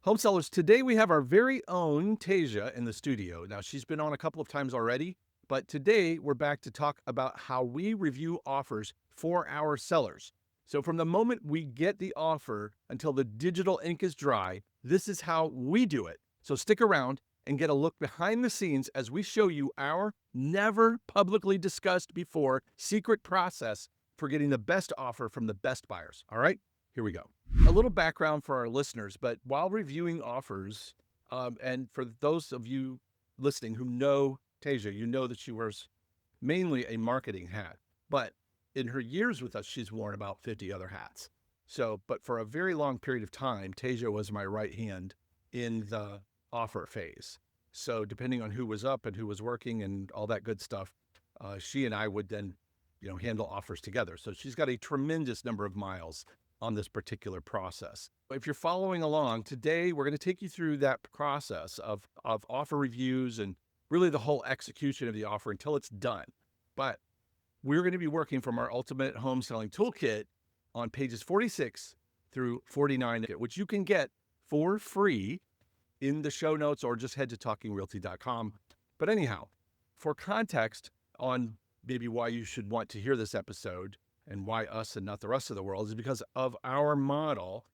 Home sellers, today we have our very own Taysia in the studio. Now, she's been on a couple of times already, but today we're back to talk about how we review offers for our sellers. So, from the moment we get the offer until the digital ink is dry, this is how we do it. So, stick around and get a look behind the scenes as we show you our never publicly discussed before secret process for getting the best offer from the best buyers. All right, here we go. A little background for our listeners, but while reviewing offers, and for those of you listening who know Taysia, you know that she wears mainly a marketing hat, but in her years with us, she's worn about 50 other hats. So, but for a very long period of time, Taysia was my right hand in the offer phase. So, depending on who was up and who was working and all that good stuff, she and I would then, handle offers together. So, she's got a tremendous number of miles on this particular process. If you're following along, today we're going to take you through that process of offer reviews and really the whole execution of the offer until it's done. But we're going to be working from our Ultimate Home Selling Toolkit on pages 46 through 49, which you can get for free in the show notes or just head to talkingrealty.com. But anyhow, for context on maybe why you should want to hear this episode, and why us and not the rest of the world, is because of our model.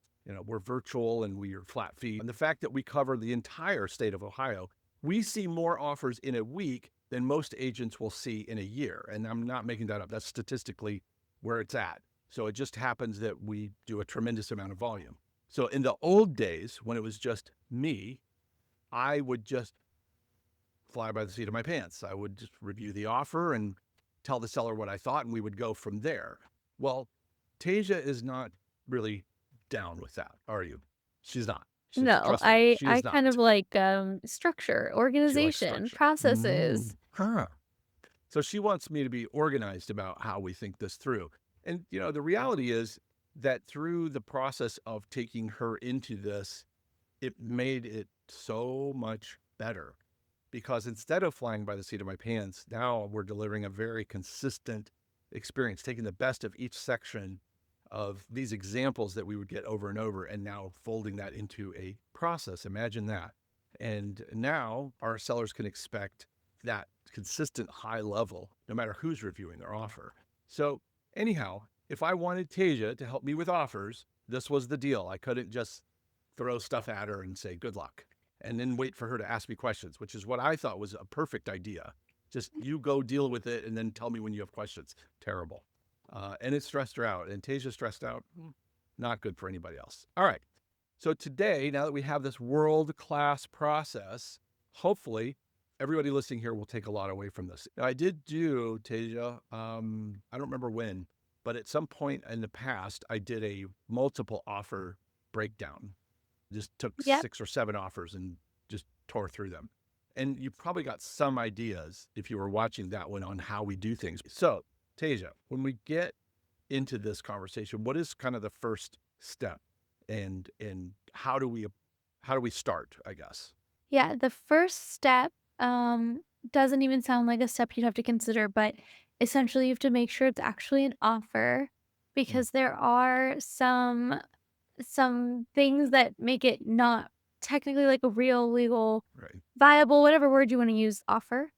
We're virtual and we are flat fee. And the fact that we cover the entire state of Ohio, we see more offers in a week than most agents will see in a year. And I'm not making that up. That's statistically where it's at. So it just happens that we do a tremendous amount of volume. So in the old days, when it was just me, I would just fly by the seat of my pants. I would just review the offer and tell the seller what I thought, and we would go from there. Well, Taysia is not really down with that, are you? She's not. No, Trust me, I she I is kind of not. like, structure, She likes organization, structure. processes. Huh. So she wants me to be organized about how we think this through. And, the reality is that through the process of taking her into this, it made it so much better. Because instead of flying by the seat of my pants, now we're delivering a very consistent experience, taking the best of each section of these examples that we would get over and over, and now folding that into a process. Imagine that. And now our sellers can expect that consistent high level, no matter who's reviewing their offer. So anyhow, if I wanted Taysia to help me with offers, this was the deal. I couldn't just throw stuff at her and say, good luck, and then wait for her to ask me questions, which is what I thought was a perfect idea. Just you go deal with it and then tell me when you have questions. Terrible. And it stressed her out. And Taysia stressed out. Not good for anybody else. All right. So today, now that we have this world-class process, hopefully everybody listening here will take a lot away from this. Now, I did do, Taysia, I don't remember when, but at some point in the past, I did a multiple offer breakdown. Just took Yep. 6 or 7 offers and just tore through them. And you probably got some ideas if you were watching that one on how we do things. So, Taysia, when we get into this conversation, what is kind of the first step, and how do we start, I guess? Yeah, the first step, doesn't even sound like a step you'd have to consider, but essentially you have to make sure it's actually an offer Mm, because there are some things that make it not technically like a real legal right. viable, whatever word you wanna use, offer.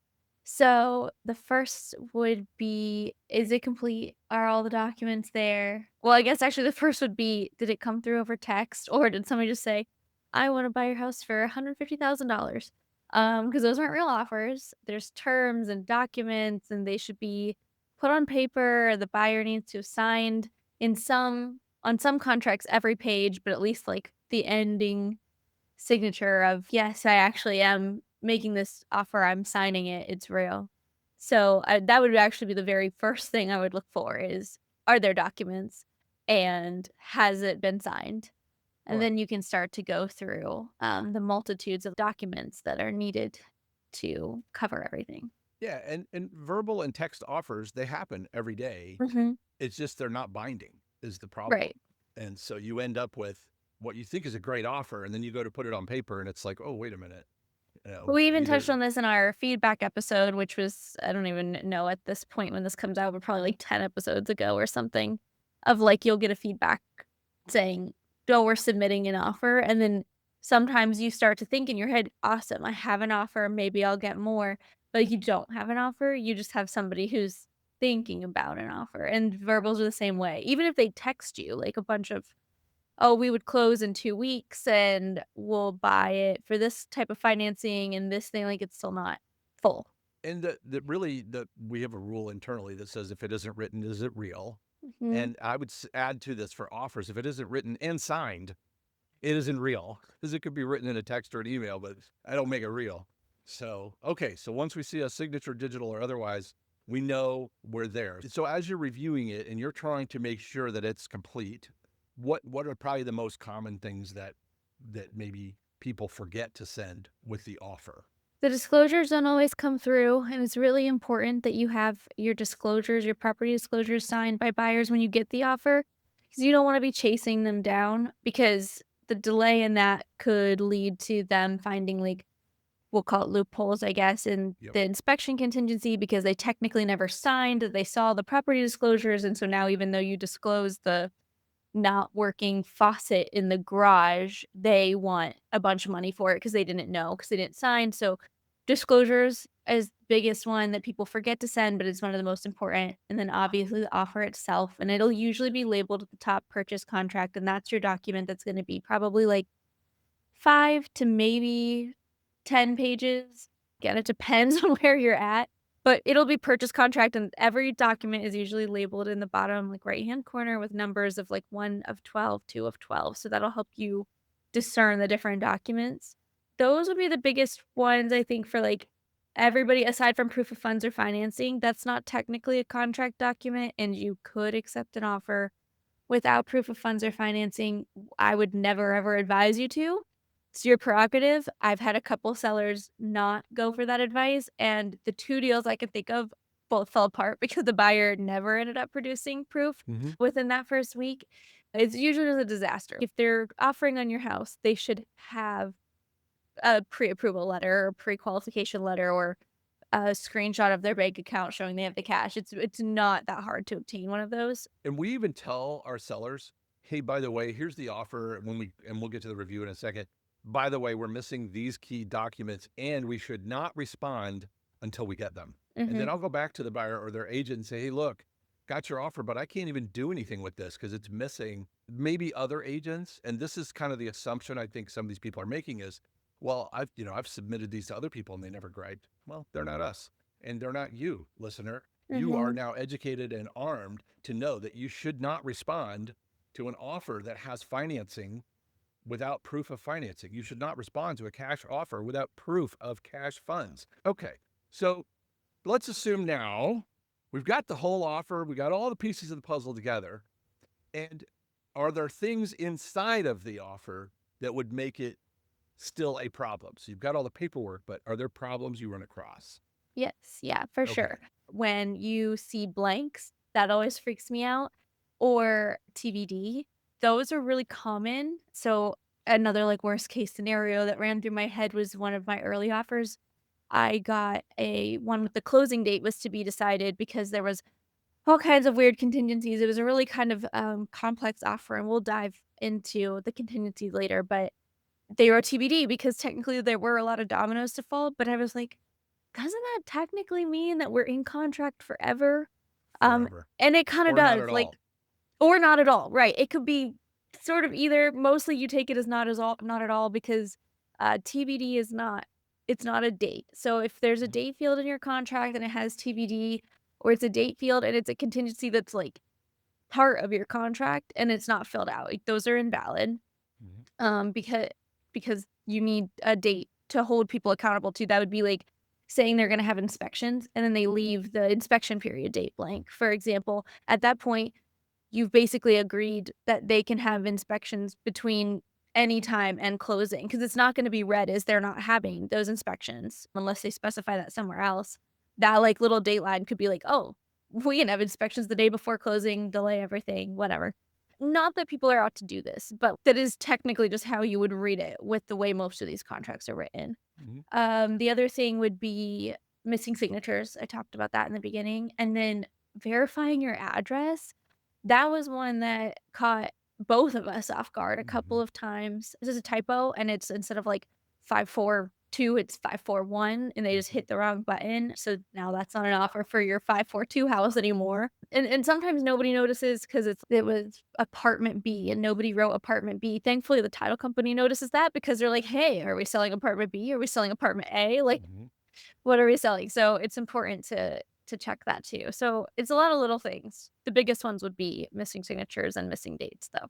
So, the first would be, is it complete? Are all the documents there? Well, I guess actually the first would be, did it come through over text or did somebody just say, "I wanna buy your house for $150,000?" Because those aren't real offers. There's terms and documents, and they should be put on paper. The buyer needs to have signed in some on some contracts every page, but at least, like, the ending signature of, "Yes, I actually am making this offer, I'm signing it, it's real." So, that would actually be the very first thing I would look for is, are there documents, and has it been signed? And Right. then you can start to go through, the multitudes of documents that are needed to cover everything. Yeah, and verbal and text offers, they happen every day. Mhm. It's just they're not binding is the problem. Right. And so you end up with what you think is a great offer, and then you go to put it on paper and it's like, oh, wait a minute. We even touched Either on this in our feedback episode, which was, I don't even know at this point when this comes out, but probably like 10 episodes ago or something, of like you'll get a feedback saying, "Oh, we're submitting an offer," and then sometimes you start to think in your head, "Awesome, I have an offer, maybe I'll get more," but you don't have an offer, you just have somebody who's thinking about an offer, and verbals are the same way. Even if they text you, like, a bunch of, "Oh, we would close in 2 weeks, and we'll buy it for this type of financing and this thing," like, it's still not full. And the we have a rule internally that says if it isn't written, is it real? Mhm. And I would add to this for offers, if it isn't written and signed, it isn't real because it could be written in a text or an email, but I don't make it real. So, okay. So once we see a signature, digital or otherwise, we know we're there. So as you're reviewing it and you're trying to make sure that it's complete, what are probably the most common things that maybe people forget to send with the offer? The disclosures don't always come through, and it's really important that you have your disclosures, your property disclosures signed by buyers when you get the offer, because you don't wanna be chasing them down because the delay in that could lead to them finding, like, we'll call it loopholes, I guess, in Yep. the inspection contingency because they technically never signed, they saw the property disclosures, and so now even though you disclosed the not working faucet in the garage, they want a bunch of money for it because they didn't know because they didn't sign, so disclosures is the biggest one that people forget to send, but it's one of the most important, and then obviously the offer itself, and it'll usually be labeled at the top purchase contract, and that's your document that's gonna be probably, like, 5 to maybe 10 pages. Again, it depends on where you're at, but it'll be purchase contract, and every document is usually labeled in the bottom, like, right-hand corner with numbers of, like, 1 of 12, 2 of 12, so that'll help you discern the different documents. Those would be the biggest ones, I think, for, like, everybody aside from proof of funds or financing. That's not technically a contract document, and you could accept an offer without proof of funds or financing. I would never ever advise you to. It's your prerogative. I've had a couple sellers not go for that advice, and the 2 deals I can think of both fell apart because the buyer never ended up producing proof Hmm. within that first week. It's usually just a disaster. If they're offering on your house, they should have a pre-approval letter or pre-qualification letter or a screenshot of their bank account showing they have the cash. It's not that hard to obtain one of those. And we even tell our sellers, hey, by the way, here's the offer and we'll get to the review in a second. By the way, we're missing these key documents and we should not respond until we get them. And then Mhm. I'll go back to the buyer or their agent and say, hey, look, got your offer, but I can't even do anything with this because it's missing maybe other agents. And this is kind of the assumption I think some of these people are making is, well, I've submitted these to other people and they never griped. Well, they're not us and they're not you, listener. You are Mhm. now educated and armed to know that you should not respond to an offer that has financing without proof of financing. You should not respond to a cash offer without proof of cash funds. Okay, so let's assume now we've got the whole offer, we got all the pieces of the puzzle together. And are there things inside of the offer that would make it still a problem? So you've got all the paperwork, but are there problems you run across? Yes, yeah, for Okay. sure. When you see blanks, that always freaks me out, or TBD, those are really common. So, another, like, worst case scenario that ran through my head was one of my early offers. I got a one with the closing date was to be decided because there was all kinds of weird contingencies. It was a really kind of, complex offer, and we'll dive into the contingencies later, but they wrote TBD because technically there were a lot of dominoes to fall, but I was like, doesn't that technically mean that we're in contract forever? Um, Forever. and it kinda Or not does, at like, all. or not at all, right, it could be sort of either. Mostly you take it as not at all because, TBD is not, it's not a date. So if there's a Mhm. date field in your contract and it has TBD, or it's a date field and it's a contingency that's, like, part of your contract and it's not filled out, like, those are invalid, Mhm. um, becau because you need a date to hold people accountable to. That would be like saying they're gonna have inspections and then they leave the inspection period date blank, for example. At that point, you've basically agreed that they can have inspections between any time and closing because it's not gonna be read as they're not having those inspections unless they specify that somewhere else. That, like, little date line could be like, "Oh, we can have inspections the day before closing, delay everything, whatever." Not that people are out to do this, but that is technically just how you would read it with the way most of these contracts are written. Mhm. The other thing would be missing signatures. I talked about that in the beginning, and then verifying your address. That was one that caught. both of us off guard a couple Mhm. of times. This is a typo, and it's instead of, like, 542, it's 541, and they just Mhm. hit the wrong button, so now that's not an offer for your 542 house anymore. And sometimes nobody notices because it was apartment B, and nobody wrote apartment B. Thankfully, the title company notices that because they're like, "Hey, are we selling apartment B? Are we selling apartment A? Like, Mhm. what are we selling?" So, it's important to check that too. So, it's a lot of little things. The biggest ones would be missing signatures and missing dates, though.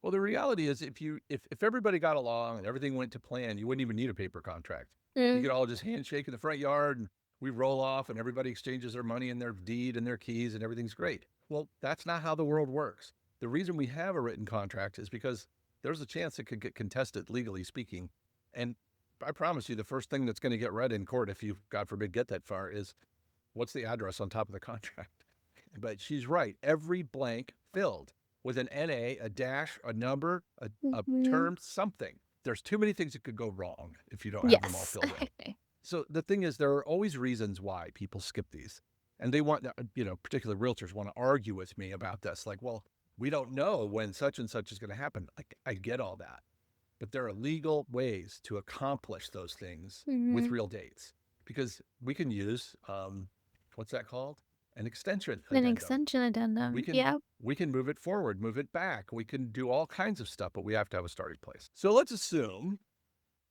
Well, the reality is if everybody got along and everything went to plan, you wouldn't even need a paper contract. You Mm. could all just handshake in the front yard and we roll off and everybody exchanges their money and their deed and their keys and everything's great. Well, that's not how the world works. The reason we have a written contract is because there's a chance it could get contested legally speaking. And I promise you, the first thing that's going to get read in court, if you, God forbid, get that far, is what's the address on top of the contract? But she's right. Every blank filled with an NA, a dash, a number, a Mhm. term, something. There's too many things that could go wrong if you don't have them all Yes. filled in. So the thing is, there are always reasons why people skip these. And they want, particular realtors want to argue with me about this. Like, well, we don't know when such and such is going to happen. Like, I get all that. But there are legal ways to accomplish those things with Mhm. real dates because we can use, what's that called? An extension An addendum. extension We addendum. can Yeah. we can move it forward, move it back. We can do all kinds of stuff, but we have to have a starting place. So let's assume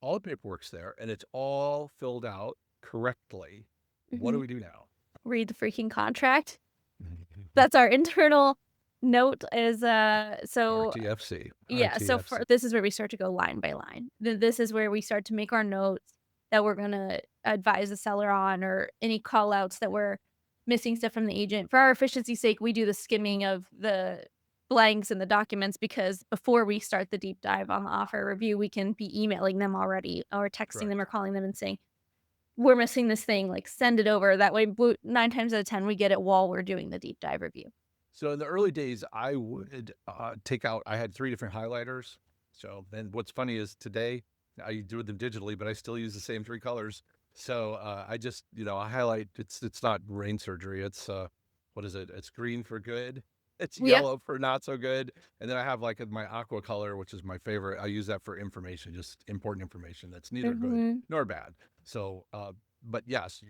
all the paperwork's there and it's all filled out correctly. What do Mhm. we do now? Read the freaking contract. That's our internal note is, so RTFC, yeah, so for RTFC. this is where we start to go line by line. This is where we start to make our notes that we're gonna advise the seller on or any call outs that we're missing stuff from the agent. For our efficiency's sake, we do the skimming of the blanks in the documents because before we start the deep dive on the offer review, we can be emailing them already or texting them or Correct. calling them and saying, "We're missing this thing, like, send it over." That way, 9 times out of 10, we get it while we're doing the deep dive review. So in the early days, I would take out, I had three different highlighters. So then what's funny is today I do them digitally, but I still use the same three colors. So I just, I highlight, it's not brain surgery. It's, what is it? It's green for good. It's Yep. yellow for not so good. And then I have like my aqua color, which is my favorite. I use that for information, just important information that's neither good Mhm. nor bad. So, but yes,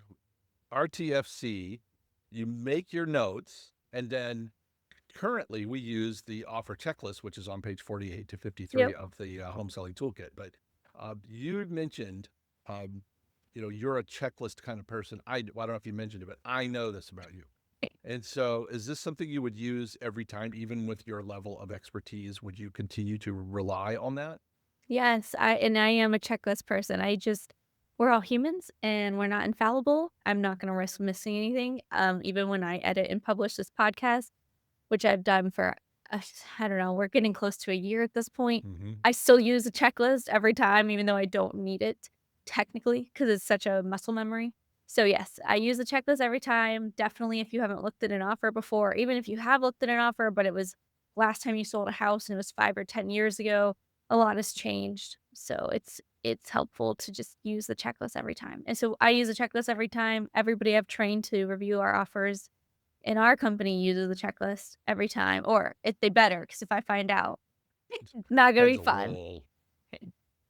RTFC, you make your notes and then currently we use the offer checklist, which is on page 48 to 53 Yep. of the home selling toolkit. But you mentioned, you're a checklist kind of person. Well, I don't know if you mentioned it, but I know this about you. And so, is this something you would use every time, even with your level of expertise? Would you continue to rely on that? Yes, I am a checklist person. We're all humans and we're not infallible. I'm not gonna risk missing anything. Even when I edit and publish this podcast, which I've done for uh, I don't know, we're getting close to a year at this point. Hmm. I still use a checklist every time, even though I don't need it technically, because it's such a muscle memory. So yes, I use a checklist every time. Definitely if you haven't looked at an offer before, even if you have looked at an offer, but it was last time you sold a house and it was 5 or 10 years ago, a lot has changed. So it's helpful to just use the checklist every time. And so I use a checklist every time. Everybody I've trained to review our offers in our company uses the checklist every time, or if they better, because if I find out, not gonna be Heads a fun. roll.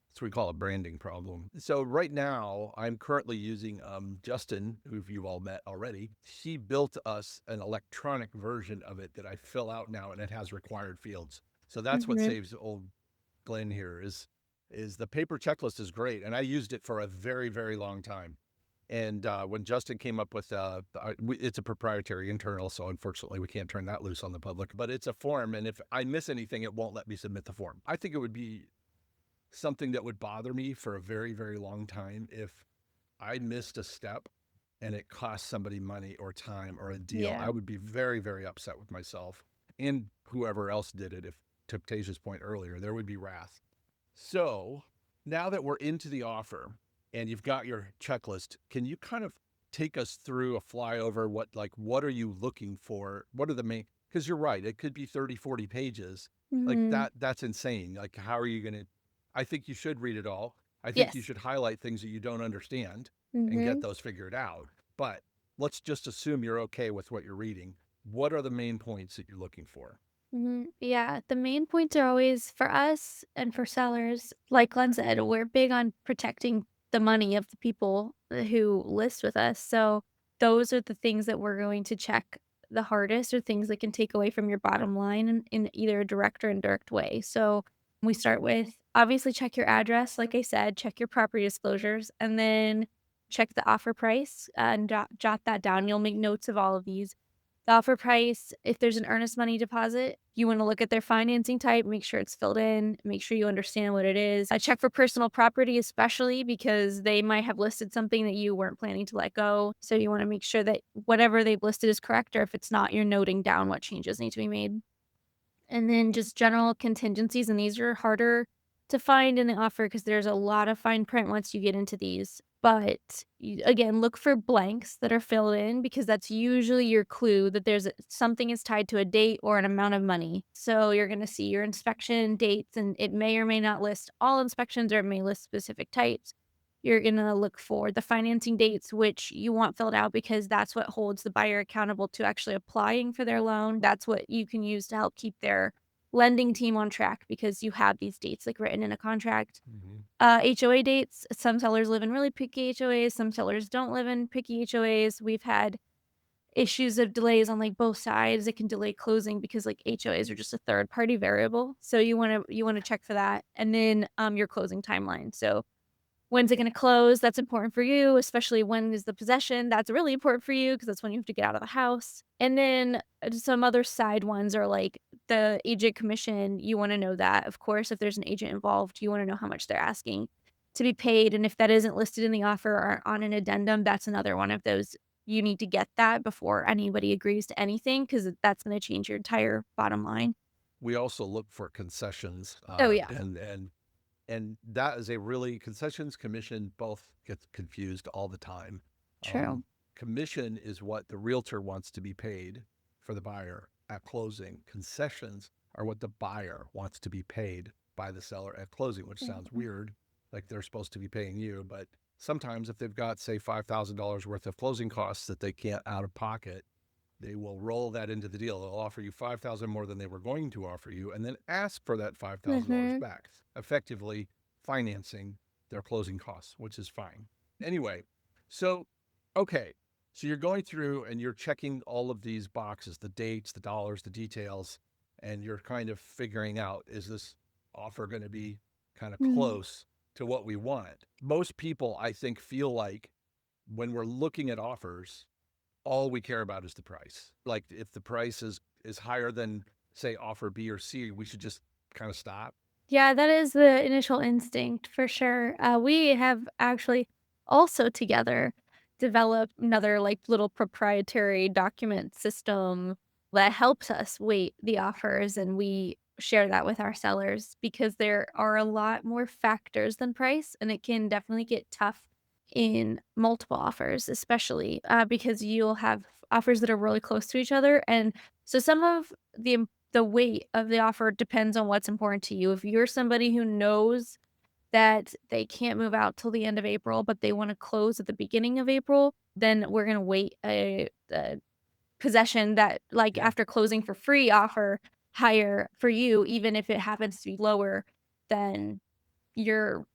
That's what we call a branding problem. So right now, I'm currently using Justin, who you've all met already. She built us an electronic version of it that I fill out now, and it has required fields. So that's what Mhm, saves old Glen here is the paper checklist is great, and I used it for a very very long time. And when Justin came up with, it's a proprietary internal, so unfortunately we can't turn that loose on the public. But it's a form, and if I miss anything, it won't let me submit the form. I think it would be something that would bother me for a very, very long time if I missed a step and it cost somebody money or time or a deal. yeah. I would be very, very upset with myself and whoever else did it. If to Taysia's point earlier, there would be wrath. So now that we're into the offer and you've got your checklist, can you kind of take us through a flyover? What are you looking for? What are the main, because you're right, it could be 30, 40 pages. Like Mhm, that's insane. Like, how are you going to, I think you should read it all. I think you yes. should highlight things that you don't understand and get Mhm. those figured out. But let's just assume you're okay with what you're reading. What are the main points that you're looking for? Yeah, the main points are always for us and for sellers. Like Glenn said, we're big on protecting the money of the people who list with us. So those are the things that we're going to check the hardest, or things that can take away from your bottom line in either a direct or indirect way. So we start with obviously check your address, like I said, check your property disclosures, and then check the offer price and jot that down. You'll make notes of all of these. The offer price, if there's an earnest money deposit, you wanna look at their financing type, make sure it's filled in, make sure you understand what it is. I check for personal property, especially because they might have listed something that you weren't planning to let go. So you wanna make sure that whatever they've listed is correct, or if it's not, you're noting down what changes need to be made. And then just general contingencies, and these are harder to find in the offer because there's a lot of fine print once you get into these. But again, look for blanks that are filled in, because that's usually your clue that something is tied to a date or an amount of money. So you're going to see your inspection dates, and it may or may not list all inspections, or it may list specific types. You're gonna look for the financing dates, which you want filled out because that's what holds the buyer accountable to actually applying for their loan. That's what you can use to help keep their lending team on track, because you have these dates, like, written in a contract. Mhm. HOA dates, some sellers live in really picky HOAs, some sellers don't live in picky HOAs. We've had issues of delays on, like, both sides. It can delay closing because, like, HOAs are just a third party variable. So you wanna check for that. And then, your closing timeline. So when's it gonna close? That's important for you, especially when is the possession. That's really important for you because that's when you have to get out of the house. And then, some other side ones are, like, the agent commission. You wanna know that, of course, if there's an agent involved, you wanna know how much they're asking to be paid, and if that isn't listed in the offer or on an addendum, that's another one of those. You need to get that before anybody agrees to anything, because that's gonna change your entire bottom line. We also look for concessions, Oh, yeah. and that is a really concessions, commission both gets confused all the time. True. Commission is what the realtor wants to be paid for the buyer at closing. Concessions are what the buyer wants to be paid by the seller at closing, which sounds Mhm. weird, like they're supposed to be paying you. But sometimes if they've got, say, $5,000 worth of closing costs that they can't out of pocket, they will roll that into the deal. They'll offer you 5,000 more than they were going to offer you and then ask for that $5,000 Mhm. back, effectively financing their closing costs, which is fine. Anyway, so okay. So you're going through and you're checking all of these boxes, the dates, the dollars, the details, and you're kind of figuring out, is this offer going to be kind of Mhm. close to what we want? Most people, I think, feel like when we're looking at offers, all we care about is the price. Like if the price is higher than, say, offer B or C, we should just kind of stop. Yeah, that is the initial instinct for sure. We have actually also together developed another, like, little proprietary document system that helps us weight the offers, and we share that with our sellers because there are a lot more factors than price, and it can definitely get tough in multiple offers, especially because you'll have offers that are really close to each other, and so some of the weight of the offer depends on what's important to you. If you're somebody who knows that they can't move out till the end of April, but they wanna close at the beginning of April, then we're gonna weight a possession that, like, Yeah. after closing for free offer higher for you, even if it happens to be lower than your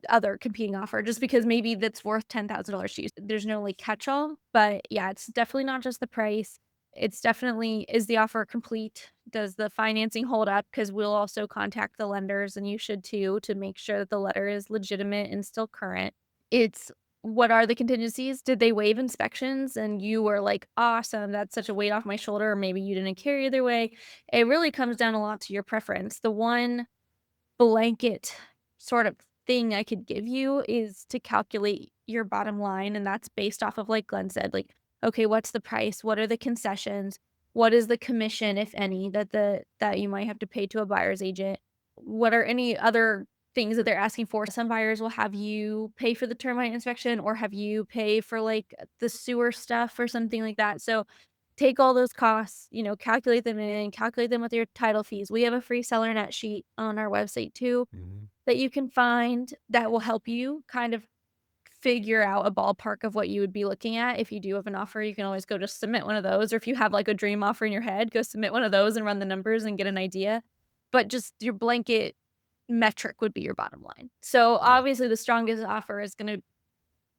other competing offer, just because maybe that's worth $10,000 to you. There's no, like, catch-all, but yeah, it's definitely not just the price. It's definitely, is the offer complete? Does the financing hold up? Because 'Cause we'll also contact the lenders, and you should too, to make sure that the letter is legitimate and still current. It's, what are the contingencies? Did they waive inspections and you were like, "Awesome, that's such a weight off my shoulder," or maybe you didn't care either way. It really comes down a lot to your preference. The one blanket sort of thing I could give you is to calculate your bottom line, and that's based off of, like Glenn said, like, okay, what's the price? What are the concessions? What is the commission, if any, that you might have to pay to a buyer's agent? What are any other things that they're asking for? Some buyers will have you pay for the termite inspection or have you pay for, like, the sewer stuff or something like that. So take all those costs, calculate them in, calculate them with your title fees. We have a free seller net sheet on our website too Mhm. that you can find that will help you kind of figure out a ballpark of what you would be looking at. If you do have an offer, you can always go just submit one of those, or if you have, like, a dream offer in your head, go submit one of those and run the numbers and get an idea. But just your blanket metric would be your bottom line. So, Yeah. obviously, the strongest offer is gonna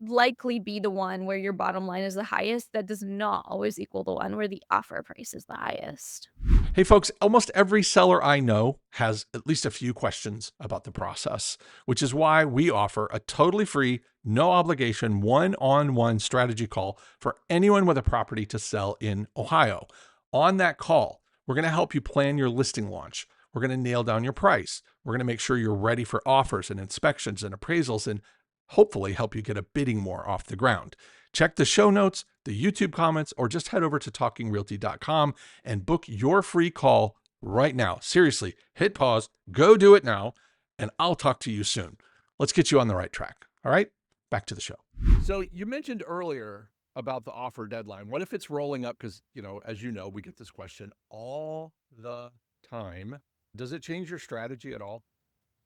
likely be the one where your bottom line is the highest. That does not always equal the one where the offer price is the highest. Hey, folks, almost every seller I know has at least a few questions about the process, which is why we offer a totally free, no obligation, one-on-one strategy call for anyone with a property to sell in Ohio. On that call, we're going to help you plan your listing launch. We're going to nail down your price. We're going to make sure you're ready for offers and inspections and appraisals and hopefully help you get a bidding war off the ground. Check the show notes, the YouTube comments, or just head over to talkingrealty.com and book your free call right now. Seriously, hit pause, go do it now, and I'll talk to you soon. Let's get you on the right track. All right, back to the show. So you mentioned earlier about the offer deadline. What if it's rolling up? Because, as you know, we get this question all the time. Does it change your strategy at all?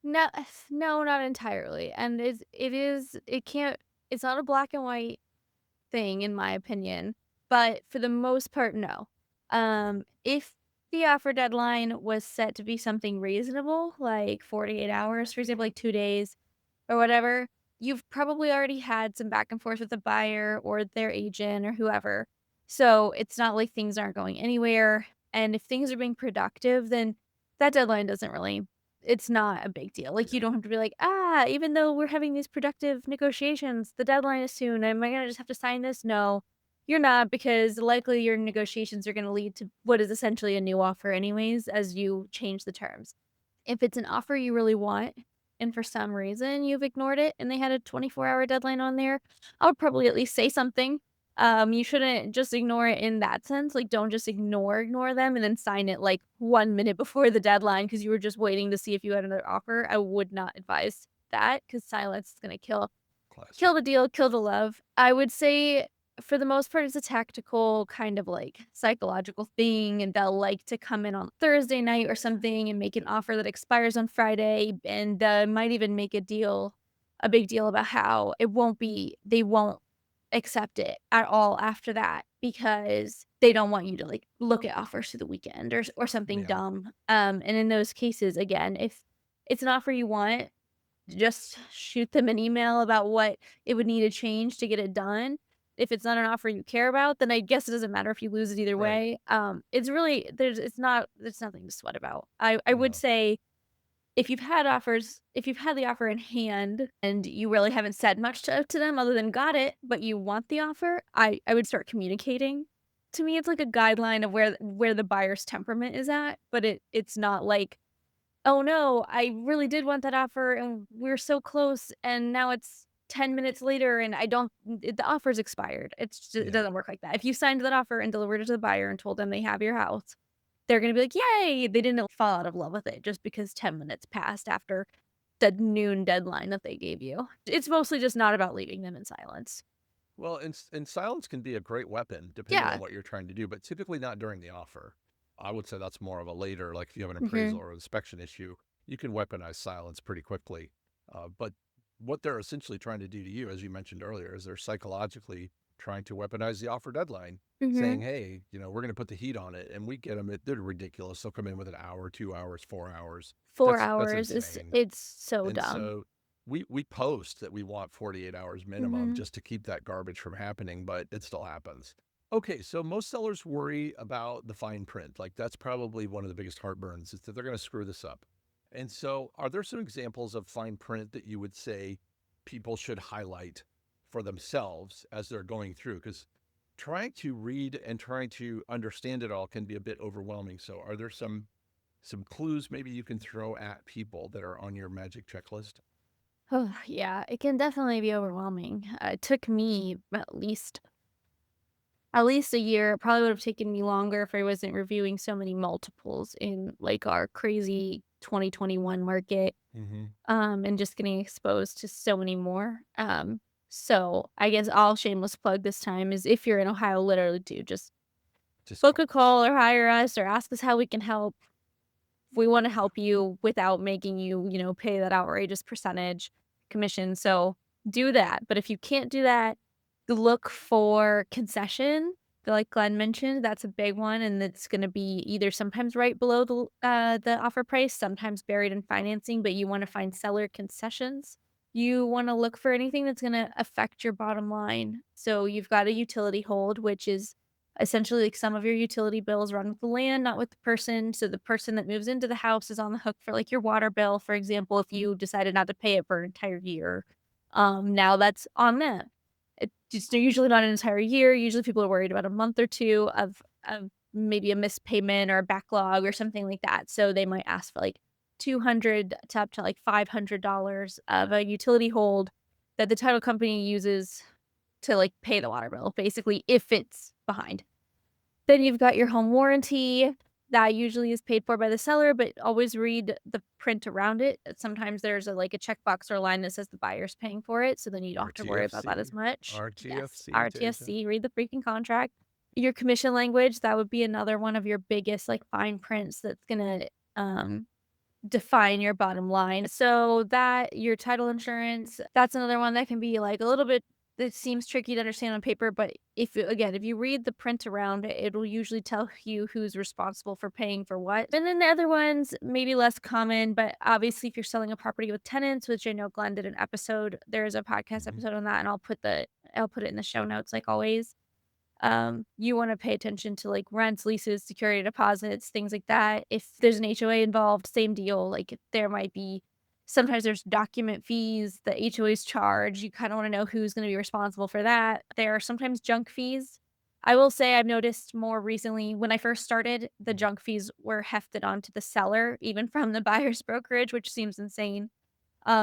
No, no, not entirely. And it can't, it's not a black and white thing in my opinion, but for the most part, no. If the offer deadline was set to be something reasonable, like 48 hours, for example, like 2 days or whatever, you've probably already had some back and forth with the buyer or their agent or whoever. So it's not like things aren't going anywhere. And if things are being productive, then that deadline doesn't really, it's not a big deal. Like you Yeah. don't have to be like, even though we're having these productive negotiations, the deadline is soon. Am I gonna just have to sign this? No, you're not, because likely your negotiations are gonna lead to what is essentially a new offer anyways, as you change the terms. If it's an offer you really want and for some reason you've ignored it and they had a 24-hour deadline on there, I would probably at least say something. You shouldn't just ignore it in that sense. Like, don't just ignore them and then sign it like 1 minute before the deadline because you were just waiting to see if you had another offer. I would not advise that because silence is gonna kill Classic. the deal, kill the love. I would say for the most part, it's a tactical kind of like psychological thing, and they'll like to come in on Thursday night or something and make an offer that expires on Friday, and might even make a big deal about how they won't accept it at all after that because they don't want you to like look at offers through the weekend or something Yeah. dumb. And in those cases, again, if it's an offer you want, just shoot them an email about what it would need to change to get it done. If it's not an offer you care about, then I guess it doesn't matter if you lose it either Right. way. It's really there's nothing to sweat about. I would No. say if you've had the offer in hand and you really haven't said much to them other than got it, but you want the offer, I would start communicating. To me, it's like a guideline of where the buyer's temperament is at, but it's not like, "Oh, no, I really did want that offer, and we're so close, and now it's 10 minutes later, and I don't the offer's expired." It Yeah. doesn't work like that. If you signed that offer and delivered it to the buyer and told them they have your house, they're gonna be like, "Yay!" They didn't fall out of love with it just because 10 minutes passed after the noon deadline that they gave you. It's mostly just not about leaving them in silence. Well, and silence can be a great weapon depending on Yeah. what you're trying to do, but typically not during the offer. I would say that's more of a later, like if you have an appraisal Mhm. or inspection issue, you can weaponize silence pretty quickly. But what they're essentially trying to do to you, as you mentioned earlier, is they're psychologically trying to weaponize the offer deadline, saying, Mhm. hey, we're going to put the heat on it. And we get them, they're ridiculous. They'll come in with an hour, 2 hours, 4 hours. 4 That's hours is insane. it's so And dumb. so we post that we want 48 hours minimum Mhm. just to keep that garbage from happening, but it still happens. Okay, so most sellers worry about the fine print. Like that's probably one of the biggest heartburns is that they're going to screw this up. And so are there some examples of fine print that you would say people should highlight for themselves as they're going through? Because trying to read and trying to understand it all can be a bit overwhelming. So are there some clues maybe you can throw at people that are on your magic checklist? Oh, yeah, it can definitely be overwhelming. It took me at least a year. It probably would have taken me longer if I wasn't reviewing so many multiples in like our crazy 2021 market, Mm-hmm. and just getting exposed to so many more. So I guess all shameless plug this time is if you're in Ohio, literally do just Just book a call us. call or hire us or ask us how we can help. We want to help you without making you, pay that outrageous percentage commission. So do that. But if you can't do that, look for concession. Like Glenn mentioned, that's a big one, and it's gonna be either sometimes right below the offer price, sometimes buried in financing, but you wanna find seller concessions. You wanna look for anything that's gonna affect your bottom line. So you've got a utility hold, which is essentially like some of your utility bills run with the land, not with the person. So the person that moves into the house is on the hook for like your water bill, for example, if you decided not to pay it for an entire year. Now that's on them. It's usually not an entire year. Usually people are worried about a month or 2 of maybe a missed payment or a backlog or something like that. So they might ask for like 200 to up to like $500 of a utility hold that the title company uses to like pay the water bill, basically, if it's behind. Then you've got your home warranty. That usually is paid for by the seller, but always read the print around it. Sometimes there's like a checkbox or a line that says the buyer's paying for it, so then you don't have to worry about that as RTFC. much. Yes, RTFC, Taysia. RTSC, read the freaking contract. Your commission language, that would be another one of your biggest, like, fine prints that's gonna, define your bottom line. So that your title insurance, that's another one that can be like a little bit it seems tricky to understand on paper, but if you read the print around it, it'll usually tell you who's responsible for paying for what. And then the other ones, maybe less common, but obviously if you're selling a property with tenants, which I know Glenn did an episode, there's a podcast Mhm. episode on that, and I'll put it in the show notes like always. You wanna pay attention to, like, rents, leases, security deposits, things like that. If there's an HOA involved, same deal, like, if there might be sometimes there's document fees that HOAs charge, you kinda wanna know who's gonna be responsible for that. There are sometimes junk fees. I will say I've noticed more recently, when I first started, the junk fees were hefted onto the seller, even from the buyer's brokerage, which seems insane.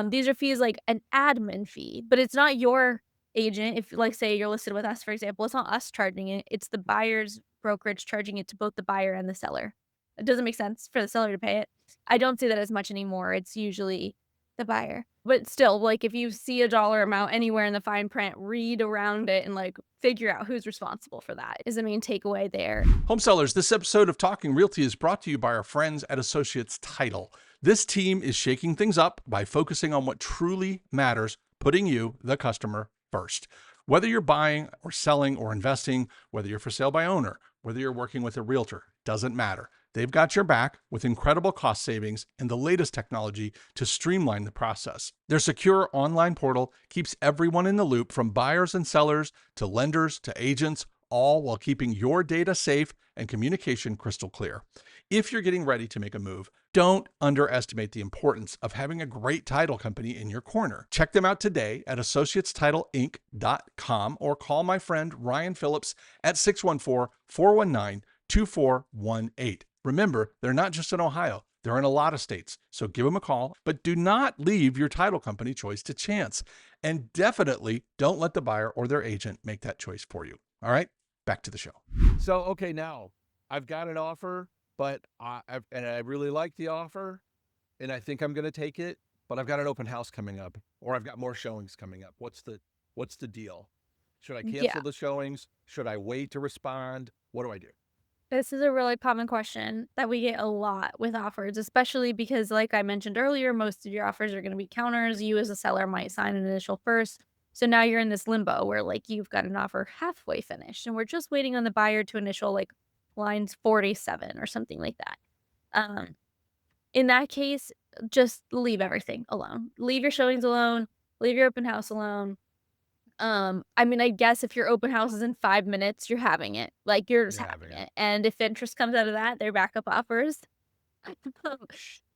These are fees like an admin fee, but it's not your agent. If, like, say you're listed with us, for example, it's not us charging it. It's the buyer's brokerage charging it to both the buyer and the seller. It doesn't make sense for the seller to pay it. I don't see that as much anymore. It's usually the buyer. But still, like, if you see a dollar amount anywhere in the fine print, read around it and like figure out who's responsible for that is the main takeaway there. Home sellers, this episode of Talking Realty is brought to you by our friends at Associates Title. This team is shaking things up by focusing on what truly matters, putting you, the customer, first. Whether you're buying or selling or investing, whether you're for sale by owner, whether you're working with a realtor, doesn't matter. They've got your back with incredible cost savings and the latest technology to streamline the process. Their secure online portal keeps everyone in the loop, from buyers and sellers to lenders to agents, all while keeping your data safe and communication crystal clear. If you're getting ready to make a move, don't underestimate the importance of having a great title company in your corner. Check them out today at associatestitleinc.com or call my friend Ryan Phillips at 614-419-2418. Remember, they're not just in Ohio. They're in a lot of states, so give them a call, but do not leave your title company choice to chance. And definitely don't let the buyer or their agent make that choice for you. All right, back to the show. So, okay, now I've got an offer, but I really like the offer, and I think I'm going to take it, but I've got an open house coming up, or I've got more showings coming up. What's the deal? Should I Yeah. cancel the showings? Should I wait to respond? What do I do? This is a really common question that we get a lot with offers, especially because, like I mentioned earlier, most of your offers are going to be counters. You, as a seller, might sign an initial first. So now you're in this limbo where, like, you've got an offer halfway finished, and we're just waiting on the buyer to initial, like, lines 47 or something like that. Um, in that case, just leave everything alone. Leave your showings alone, leave your open house alone. I mean, I guess if your open house is in 5 minutes, you're having it. Like, you're just You're having having it. it, and if interest comes out of that, they're backup offers.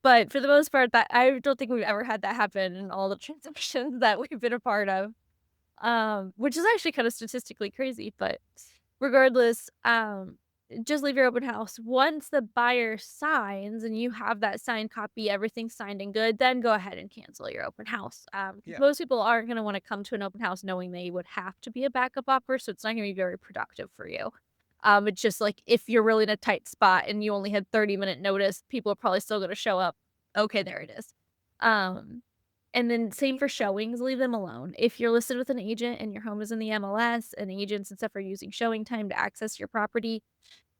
But for the most part, that I don't think we've ever had that happen in all the transactions that we've been a part of, which is actually kinda statistically crazy, but regardless, just leave your open house. Once the buyer signs and you have that signed copy, everything's signed and good, then go ahead and cancel your open house. 'Cause Yeah. most people aren't gonna wanna come to an open house knowing they would have to be a backup offer, so it's not gonna be very productive for you. It's just like if you're really in a tight spot and you only had 30-minute notice, people are probably still gonna show up. Okay, there it is. Um, and then same for showings, leave them alone. If you're listed with an agent and your home is in the MLS and agents and stuff are using showing time to access your property,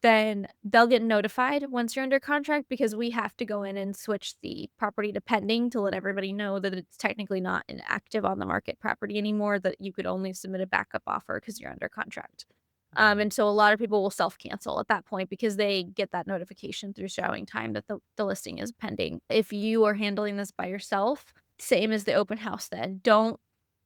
then they'll get notified once you're under contract because we have to go in and switch the property to pending to let everybody know that it's technically not an active on the market property anymore, that you could only submit a backup offer because you're under contract. And so a lot of people will self-cancel at that point because they get that notification through showing time that the listing is pending. If you are handling this by yourself, same as the open house then. Don't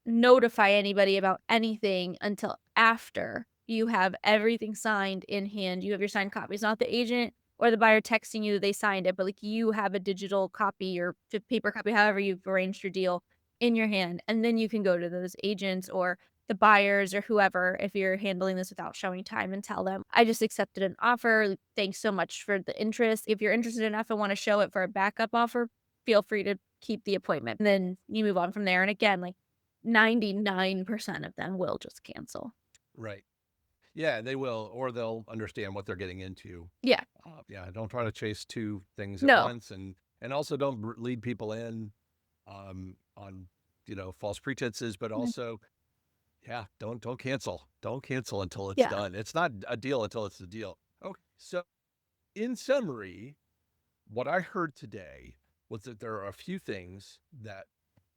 notify anybody about anything until after you have everything signed in hand. You have your signed copies, not the agent or the buyer texting you that they signed it, but like you have a digital copy or paper copy, however you've arranged your deal in your hand. And then you can go to those agents or the buyers or whoever if you're handling this without showing time and tell them, I just accepted an offer. Thanks so much for the interest. If you're interested enough and want to show it for a backup offer, feel free to keep the appointment. And then you move on from there. And again, like 99% of them will just cancel. Right. Yeah, they will, or they'll understand what they're getting into. Yeah. Yeah, don't try to chase two things at No. once, and also don't lead people in on false pretenses, but also yeah, don't cancel. Don't cancel until it's Yeah. done. It's not a deal until it's a deal. Okay. So in summary, what I heard today was that there are a few things that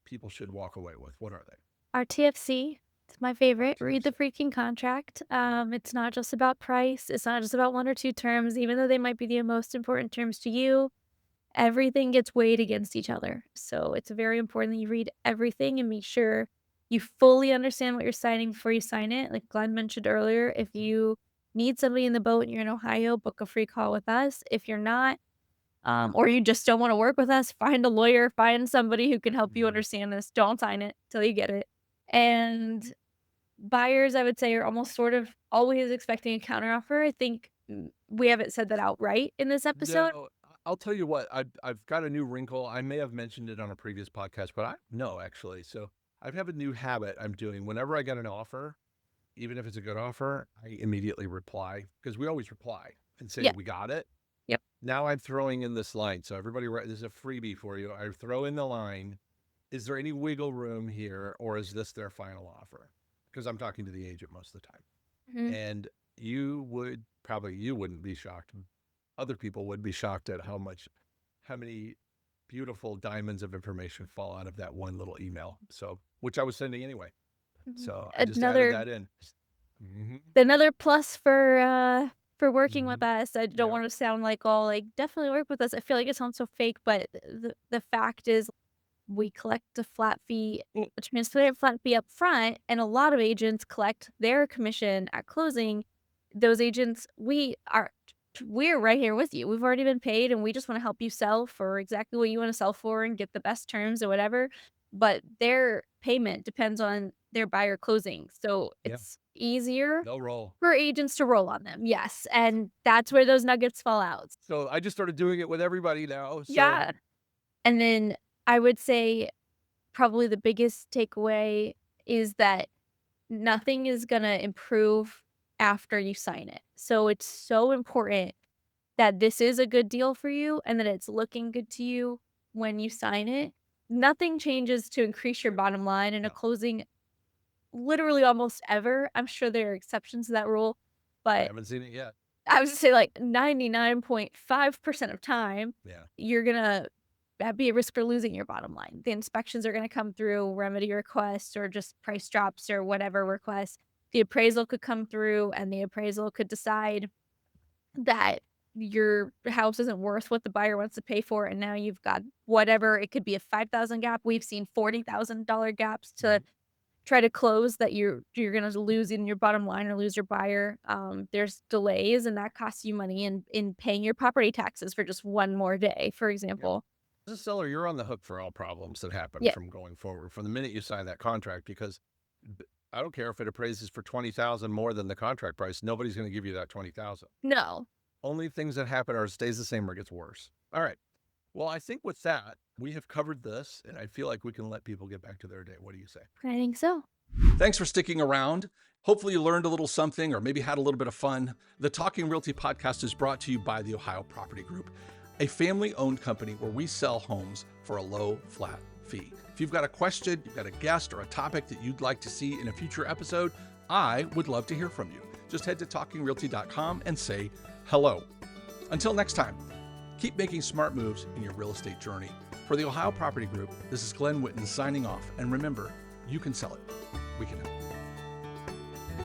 people should walk away with. What are they? Our TFC, it's my favorite. Read the freaking contract. It's not just about price. It's not just about one or two terms, even though they might be the most important terms to you. Everything gets weighed against each other. So it's very important that you read everything and make sure you fully understand what you're signing before you sign it. Like Glenn mentioned earlier, if you need somebody in the boat and you're in Ohio, book a free call with us. If you're not, or you just don't want to work with us, find a lawyer, find somebody who can help you understand this. Don't sign it till you get it. And buyers, I would say, are almost sort of always expecting a counteroffer. I think we haven't said that outright in this episode. No, I'll tell you what. I've got a new wrinkle. I may have mentioned it on a previous podcast, but no, actually. So I have a new habit I'm doing. Whenever I get an offer, even if it's a good offer, I immediately reply because we always reply and say Yeah. we got it. Yep. Now I'm throwing in this line. So everybody, this is a freebie for you. I throw in the line. Is there any wiggle room here, or is this their final offer? Because I'm talking to the agent most of the time. Mhm. And you wouldn't be shocked. Other people would be shocked at how many beautiful diamonds of information fall out of that one little email. So, which I was sending anyway. So I just added that in. Another plus for working with us. I don't Yeah. want to sound like all like definitely work with us. I feel like it sounds so fake, but the fact is we collect a flat fee, a transparent flat fee up front, and a lot of agents collect their commission at closing. Those agents, we're right here with you. We've already been paid, and we just want to help you sell for exactly what you want to sell for and get the best terms or whatever. But their payment depends on their buyer closing, so Yeah. it's easier They'll roll. for agents to roll on them. Yes, and that's where those nuggets fall out. So I just started doing it with everybody now. So. Yeah. And then I would say probably the biggest takeaway is that nothing is going to improve after you sign it. So it's so important that this is a good deal for you and that it's looking good to you when you sign it. Nothing changes to increase your bottom line in a No. closing literally almost ever. I'm sure there are exceptions to that rule, I but haven't seen it yet. I would say like 99.5% of time, Yeah. you're going to be at risk for losing your bottom line. The inspections are going to come through, remedy requests or just price drops or whatever requests. The appraisal could come through and the appraisal could decide that your house isn't worth what the buyer wants to pay for. And now you've got whatever, it could be a $5,000 gap. We've seen $40,000 gaps to try to close that you're going to lose in your bottom line or lose your buyer. There's delays and that costs you money in paying your property taxes for just one more day, for example. As a seller, you're on the hook for all problems that happen from going forward from the minute you sign that contract, because I don't care if it appraises for $20,000 more than the contract price. Nobody's going to give you that $20,000. No. Only things that happen are stays the same or gets worse. All right. Well, I think with that, we have covered this, and I feel like we can let people get back to their day. What do you say? I think so. Thanks for sticking around. Hopefully you learned a little something or maybe had a little bit of fun. The Talking Realty podcast is brought to you by the Ohio Property Group, a family-owned company where we sell homes for a low, flat fee. If you've got a question, you've got a guest or a topic that you'd like to see in a future episode, I would love to hear from you. just head to talkingrealty.com and say hello. Until next time, keep making smart moves in your real estate journey. For the Ohio Property Group, this is Glen Witten signing off. And remember, you can sell it. We can help.